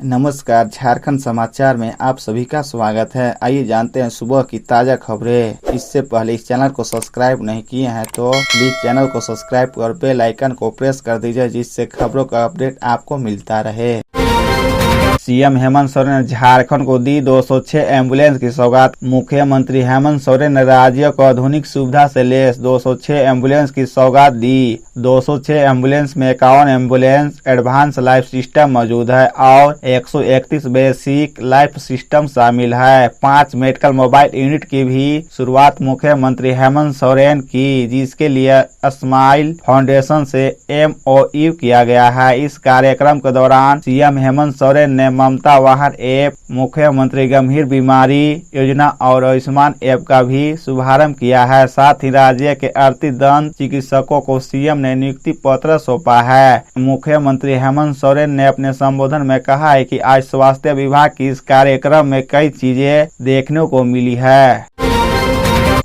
नमस्कार, झारखंड समाचार में आप सभी का स्वागत है। आइए जानते हैं सुबह की ताज़ा खबरें। इससे पहले इस चैनल को सब्सक्राइब नहीं किए हैं तो प्लीज चैनल को सब्सक्राइब और बेल आइकन को प्रेस कर दीजिए, जिससे खबरों का अपडेट आपको मिलता रहे। सीएम हेमंत सोरेन ने झारखंड को दी 206 एम्बुलेंस की सौगात। मुख्यमंत्री हेमंत सोरेन ने राज्य को आधुनिक सुविधा से लैस 206 एम्बुलेंस की सौगात दी। 206 एम्बुलेंस में 51 एम्बुलेंस एडवांस लाइफ सिस्टम मौजूद है और 131 बेसिक लाइफ सिस्टम शामिल है। 5 मेडिकल मोबाइल यूनिट की भी शुरुआत मुख्यमंत्री हेमंत सोरेन की, जिसके लिए स्माइल फाउंडेशन से MOU किया गया है। इस कार्यक्रम के दौरान सीएम हेमंत सोरेन ने ममता वाहन ऐप, मुख्यमंत्री गंभीर बीमारी योजना और आयुष्मान ऐप का भी शुभारंभ किया है। साथ ही राज्य के 38 दंत चिकित्सकों को सीएम ने नियुक्ति पत्र सौंपा है। मुख्यमंत्री हेमंत सोरेन ने अपने संबोधन में कहा है कि आज स्वास्थ्य विभाग की इस कार्यक्रम में कई चीजें देखने को मिली है।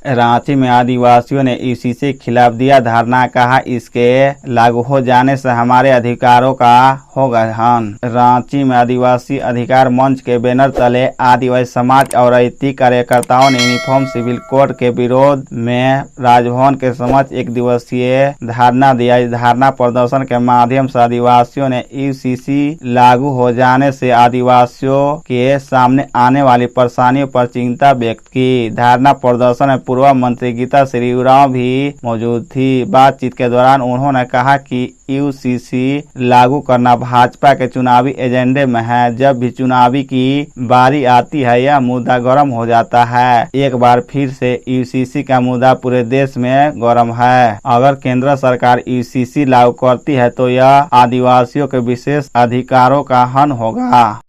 रांची में आदिवासियों ने ईसी के खिलाफ दिया धरना, कहा इसके लागू हो जाने से हमारे अधिकारों का होगा हनन। रांची में आदिवासी अधिकार मंच के बैनर तले आदिवासी समाज और राजनीतिक कार्यकर्ताओं ने यूनिफॉर्म सिविल कोड के विरोध में राजभवन के समक्ष एक दिवसीय धरना दिया। इस धरना प्रदर्शन के माध्यम से आदिवासियों ने ईसीसी लागू हो जाने से आदिवासियों के सामने आने वाली परेशानियों पर चिंता व्यक्त की। धरना प्रदर्शन में पूर्व मंत्री गीता श्री उरांव भी मौजूद थी। बातचीत के दौरान उन्होंने कहा कि यूसीसी लागू करना भाजपा के चुनावी एजेंडे में है। जब भी चुनावी की बारी आती है यह मुद्दा गर्म हो जाता है। एक बार फिर से यूसीसी का मुद्दा पूरे देश में गर्म है। अगर केंद्र सरकार यूसीसी लागू करती है तो यह आदिवासियों के विशेष अधिकारों का हनन होगा।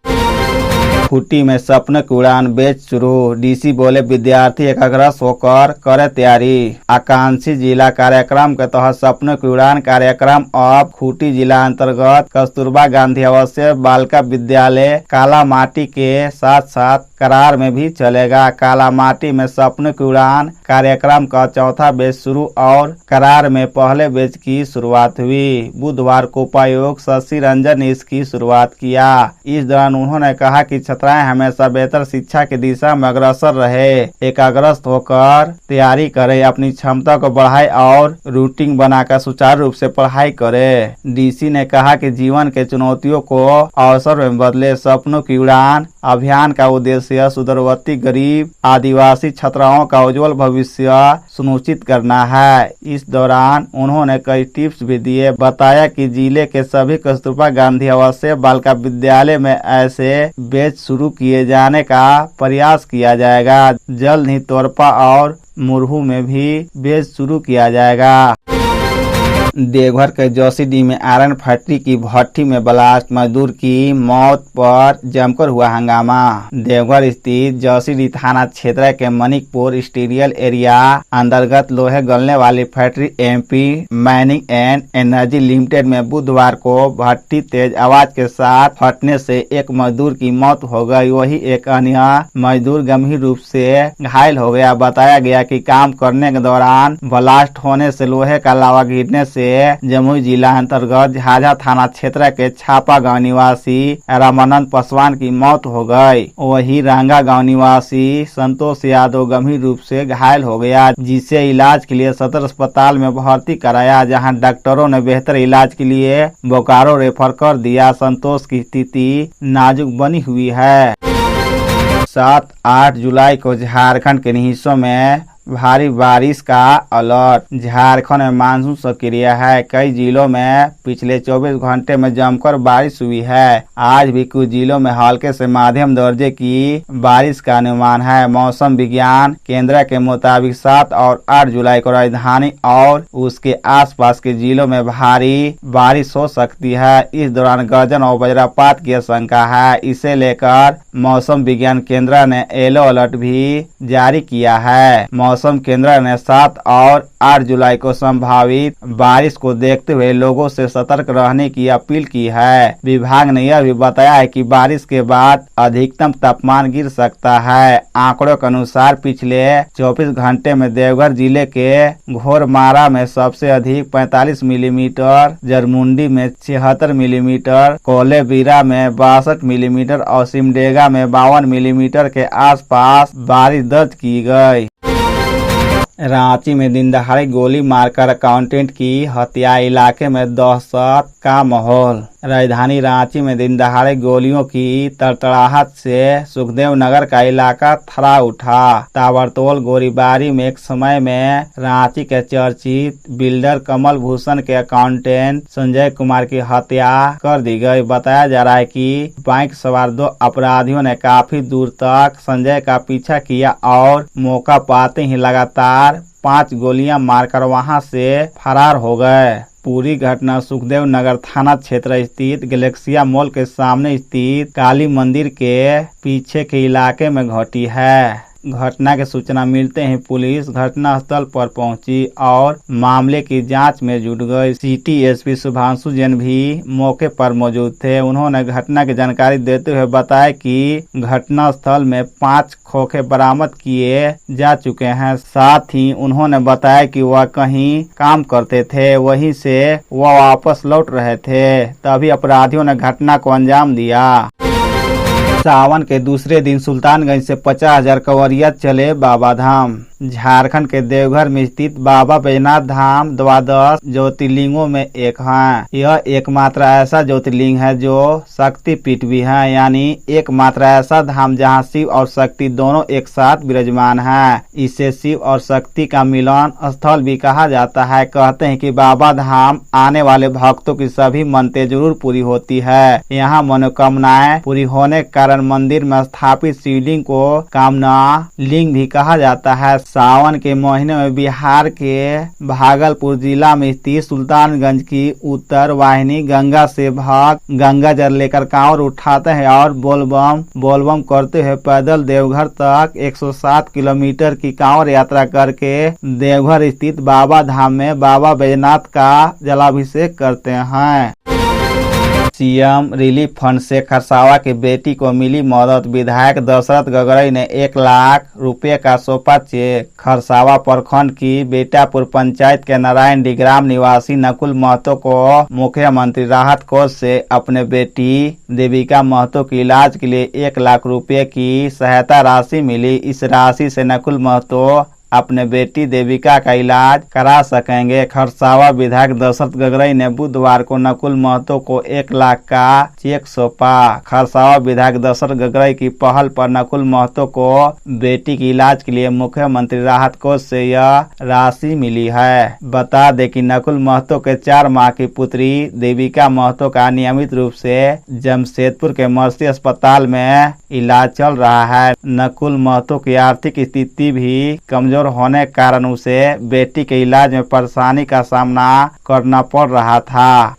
खूंटी में सपने की उड़ान बैच शुरू। डीसी बोले विद्यार्थी एकाग्रस्त होकर करे तैयारी। आकांक्षी जिला कार्यक्रम के तहत सपने की उड़ान कार्यक्रम अब खूंटी जिला अंतर्गत कस्तूरबा गांधी आवासीय बालिका विद्यालय कालामाटी के साथ साथ करार में भी चलेगा। कालामाटी में सपने की उड़ान कार्यक्रम का चौथा बैच शुरू और करार में पहले बैच की शुरुआत हुई। बुधवार को उपायुक्त शशि रंजन ने इसकी शुरुआत किया। इस दौरान उन्होंने कहा कि छात्राएं हमेशा बेहतर शिक्षा की दिशा में अग्रसर रहे, एकाग्रस्त होकर तैयारी करें, अपनी क्षमता को बढ़ाए और रूटीन बनाकर सुचारू रूप से पढ़ाई करें। डीसी ने कहा कि जीवन के चुनौतियों को अवसर में बदले। सपनों की उड़ान अभियान का उद्देश्य सुदूरवर्ती गरीब आदिवासी छात्राओं का उज्जवल भविष्य सुनिश्चित करना है। इस दौरान उन्होंने कई टिप्स भी दिए। बताया कि जिले के सभी कस्तूरबा गांधी आवासीय बालिका विद्यालय में ऐसे बैच शुरू किए जाने का प्रयास किया जाएगा। जल्द ही तोरपा और मुरहू में भी बैच शुरू किया जाएगा। देवघर के जोशीडीह में आयरन फैक्ट्री की भट्टी में ब्लास्ट, मजदूर की मौत पर जमकर हुआ हंगामा। देवघर स्थित जोशीडीह थाना क्षेत्र के मनिकपुर इंडस्ट्रियल एरिया अंतर्गत लोहे गलने वाली factory MP mining and energy limited में बुधवार को भट्टी तेज आवाज के साथ फटने से एक मजदूर की मौत हो गई। वही एक अन्य मजदूर गंभीर रूप से घायल हो गया। बताया गया कि काम करने के दौरान ब्लास्ट होने से लोहे का लावा गिरने से जमुई जिला अंतर्गत झाझा थाना क्षेत्र के छापा गांव निवासी रामानंद पासवान की मौत हो गई। वही रांगा गांव निवासी संतोष यादव गंभीर रूप से घायल हो गया, जिसे इलाज के लिए सदर अस्पताल में भर्ती कराया, जहां डॉक्टरों ने बेहतर इलाज के लिए बोकारो रेफर कर दिया। संतोष की स्थिति नाजुक बनी हुई है। 7-8 जुलाई को झारखंड के हिस्सों में भारी बारिश का अलर्ट। झारखंड में मानसून सक्रिय है। कई जिलों में पिछले 24 घंटे में जमकर बारिश हुई है। आज भी कुछ जिलों में हल्के से मध्यम दर्जे की बारिश का अनुमान है। मौसम विज्ञान केंद्र के मुताबिक 7 और 8 जुलाई को राजधानी और उसके आसपास के जिलों में भारी बारिश हो सकती है। इस दौरान गर्जन और वज्रपात की आशंका है। इसे लेकर मौसम विज्ञान केंद्र ने येलो अलर्ट भी जारी किया है। मौसम केंद्र ने 7 और 8 जुलाई को संभावित बारिश को देखते हुए लोगों से सतर्क रहने की अपील की है। विभाग ने यह भी बताया है कि बारिश के बाद अधिकतम तापमान गिर सकता है। आंकड़ों के अनुसार पिछले 24 घंटे में देवघर जिले के घोरमारा में सबसे अधिक 45 मिलीमीटर, जरमुंडी में 76 मिलीमीटर, कोलेबिरा में 62 मिलीमीटर और सिमडेगा में 52 मिलीमीटर के आसपास बारिश दर्ज की गई। रांची में दिन दहाड़े गोली मारकर अकाउंटेंट की हत्या, इलाके में दहशत का माहौल। राजधानी रांची में दिन दहाड़े गोलियों की तड़तड़ाहट से सुखदेव नगर का इलाका थरा उठा। ताबड़तोड़ गोलीबारी में एक समय में रांची के चर्चित बिल्डर कमल भूषण के अकाउंटेंट संजय कुमार की हत्या कर दी गई। बताया जा रहा है कि बाइक सवार 2 अपराधियों ने काफी दूर तक संजय का पीछा किया और मौका पाते ही लगातार 5 गोलियां मारकर वहां से फरार हो गए। पूरी घटना सुखदेव नगर थाना क्षेत्र स्थित गैलेक्सिया मॉल के सामने स्थित काली मंदिर के पीछे के इलाके में घटी है। घटना की सूचना मिलते ही पुलिस घटना स्थल पर पहुंची और मामले की जांच में जुट गई। सिटी एसपी शुभांशु जैन भी मौके पर मौजूद थे। उन्होंने घटना की जानकारी देते हुए बताया कि घटना स्थल में 5 खोखे बरामद किए जा चुके हैं। साथ ही उन्होंने बताया कि वह कहीं काम करते थे, वहीं से वह वापस लौट रहे थे, तभी अपराधियों ने घटना को अंजाम दिया। सावन के दूसरे दिन सुल्तानगंज से 50,000 कंवरिया चले बाबा धाम। झारखंड के देवघर में स्थित बाबा बैजनाथ धाम 12 ज्योतिर्लिंगों में एक है। यह एकमात्र ऐसा ज्योतिर्लिंग है जो शक्ति पीठ भी है, यानी एकमात्र ऐसा धाम जहां शिव और शक्ति दोनों एक साथ विराजमान हैं। इसे शिव और शक्ति का मिलन स्थल भी कहा जाता है। कहते हैं कि बाबा धाम आने वाले भक्तों की सभी मन्नतें जरूर पूरी होती है। यहाँ मनोकामनाएं पूरी होने के कारण मंदिर में स्थापित शिवलिंग को कामना लिंग भी कहा जाता है। सावन के महीने में बिहार के भागलपुर जिला में स्थित सुल्तानगंज की उत्तर वाहिनी गंगा से भक्त गंगा जल लेकर कांवर उठाते हैं और बोलबम करते हुए पैदल देवघर तक 107 किलोमीटर की कांवर यात्रा करके देवघर स्थित बाबा धाम में बाबा बैजनाथ का जलाभिषेक करते हैं। सीएम रिलीफ फंड से खरसावा की बेटी को मिली मदद। विधायक दशरथ गगरई ने 1 लाख रुपए का सौंपा चेक। खरसावा प्रखंड की बेटापुर पंचायत के नारायण डी ग्राम निवासी नकुल महतो को मुख्यमंत्री राहत कोष से अपने बेटी देविका महतो के इलाज के लिए 1 लाख रुपए की सहायता राशि मिली। इस राशि से नकुल महतो अपने बेटी देविका का इलाज करा सकेंगे। खरसावा विधायक दशरथ गगरई ने बुधवार को नकुल महतो को 1 लाख का चेक सौंपा। खरसावा विधायक दशरथ गगरई की पहल पर नकुल महतो को बेटी के इलाज के लिए मुख्यमंत्री राहत कोष से यह राशि मिली है। बता दें कि नकुल महतो के 4 माह की पुत्री देविका महतो का नियमित रूप से जमशेदपुर के मर्सी अस्पताल में इलाज चल रहा है। नकुल महतो की आर्थिक स्थिति भी कमजोर होने के कारण उसे बेटी के इलाज में परेशानी का सामना करना पड़ रहा था।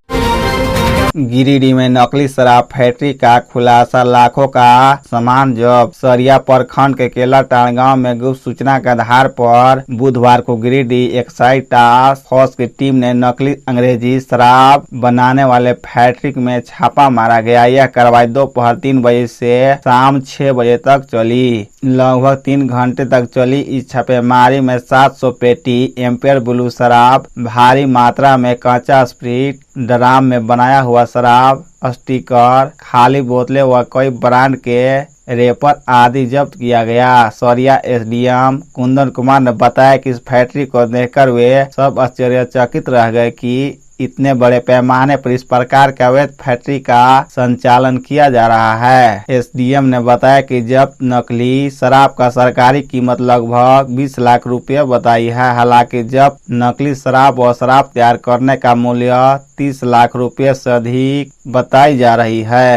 गिरिडीह में नकली शराब फैक्ट्री का खुलासा, लाखों का सामान जब्त। सरिया प्रखंड के केलाटांड गांव में गुप्त सूचना के आधार पर बुधवार को गिरिडीह एक्साइज टास्क फोर्स की टीम ने नकली अंग्रेजी शराब बनाने वाले फैक्ट्री में छापा मारा गया। यह कार्रवाई दोपहर 3 बजे से शाम 6 बजे तक चली। लगभग 3 घंटे तक चली इस छापेमारी में 700 पेटी एम्पियर ब्लू शराब, भारी मात्रा में कच्चा स्प्रिट, ड्राम में बनाया हुआ शराब, स्टिकर, खाली बोतलें व कई ब्रांड के रेपर आदि जब्त किया गया। सरिया एसडीएम कुंदन कुमार ने बताया कि इस फैक्ट्री को देखकर वे सब आश्चर्यचकित रह गए कि इतने बड़े पैमाने पर इस प्रकार के अवैध फैक्ट्री का संचालन किया जा रहा है। एसडीएम ने बताया कि जब्त नकली शराब का सरकारी कीमत लगभग 20 लाख रुपए बताई है। हालांकि जब्त नकली शराब व शराब तैयार करने का मूल्य 30 लाख रुपए से अधिक बताई जा रही है।